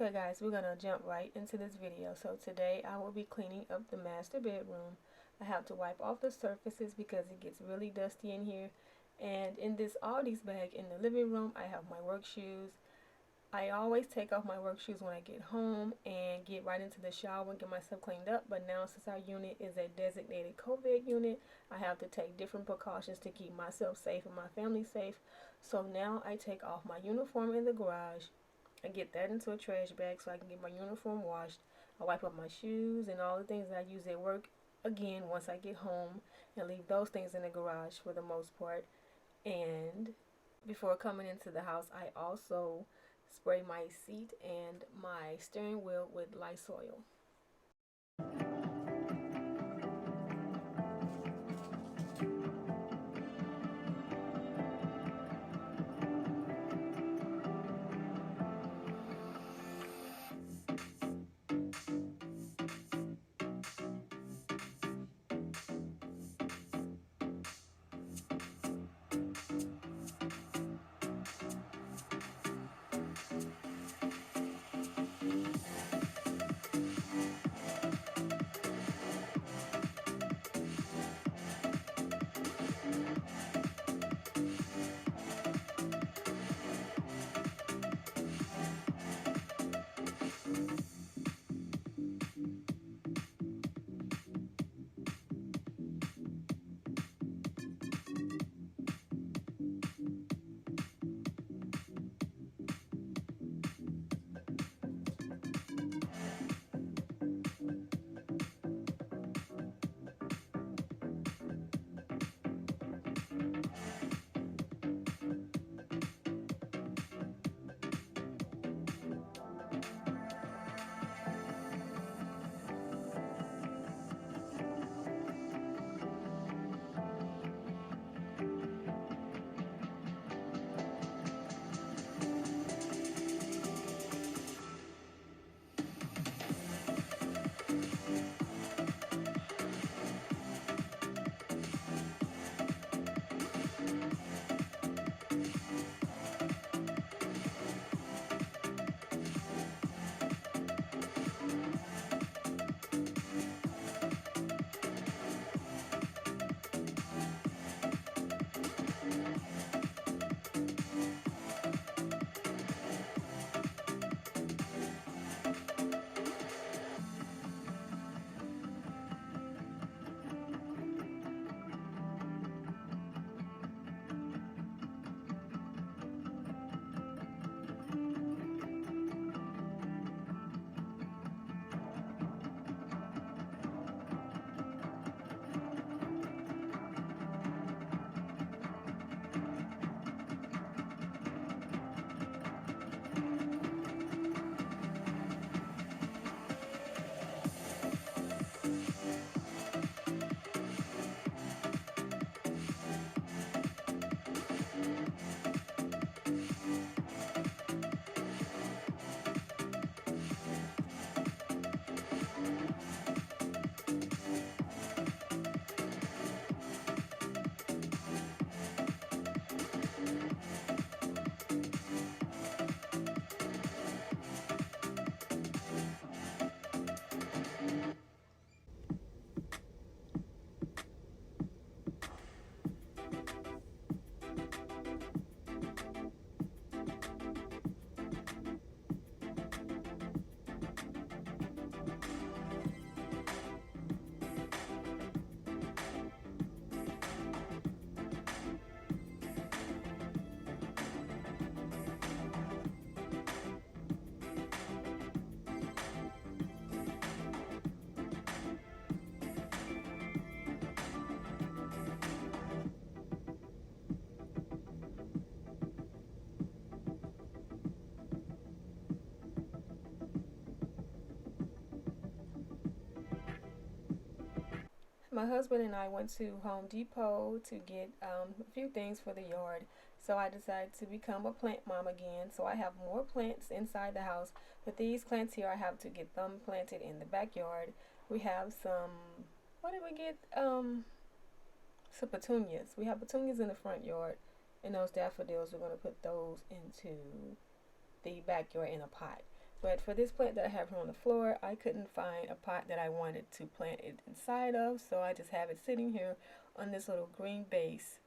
Okay guys, we're gonna jump right into this video. So today I will be cleaning up the master bedroom. I have to wipe off the surfaces because it gets really dusty in here. And in this Aldi's bag in the living room, I have my work shoes. I always take off my work shoes when I get home and get right into the shower and get myself cleaned up. But now since our unit is a designated COVID unit, I have to take different precautions to keep myself safe and my family safe. So now I take off my uniform in the garage. I get that into a trash bag so I can get my uniform washed. I wipe up my shoes and all the things that I use at work again once I get home and leave those things in the garage for the most part. And before coming into the house, I also spray my seat and my steering wheel with Lysol. My husband and I went to Home Depot to get a few things for the yard. So I decided to become a plant mom again. So I have more plants inside the house. But these plants here, I have to get them planted in the backyard. We have some, what did we get? Some petunias. We have petunias in the front yard. And those daffodils, we're going to put those into the backyard in a pot. But for this plant that I have here on the floor, I couldn't find a pot that I wanted to plant it inside of, so I just have it sitting here on this little green base.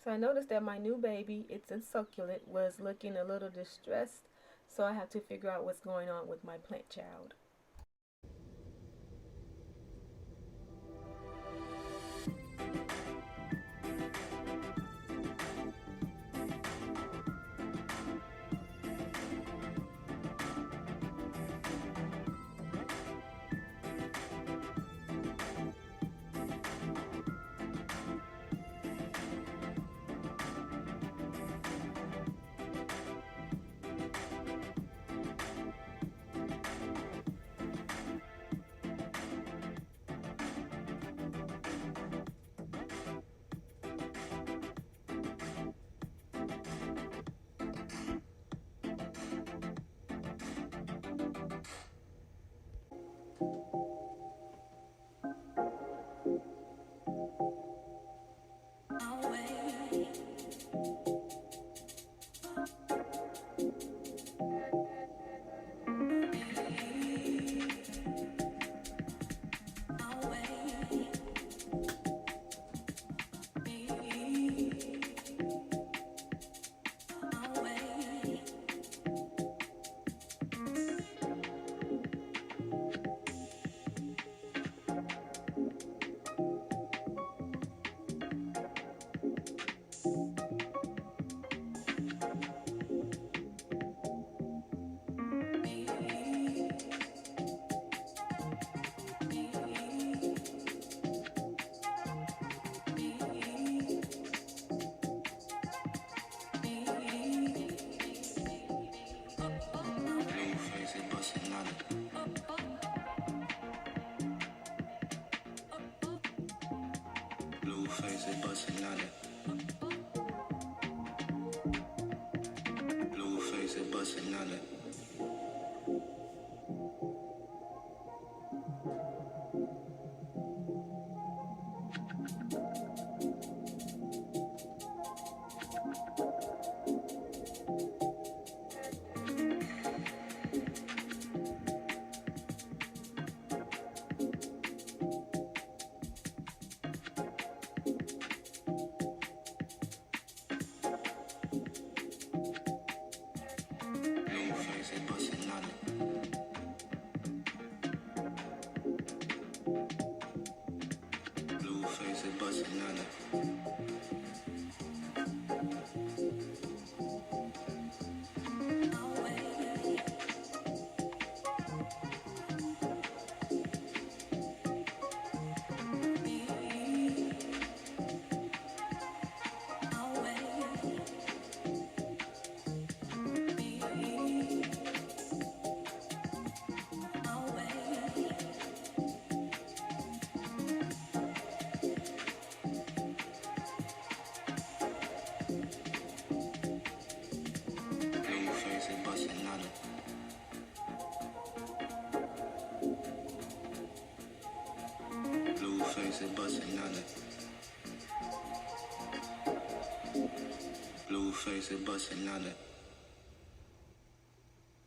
So I noticed that my new baby, it's a succulent, was looking a little distressed. So I have to figure out what's going on with my plant child. bust Ylanda. Blue face and bust Ylanda. Blue face and bust Ylanda.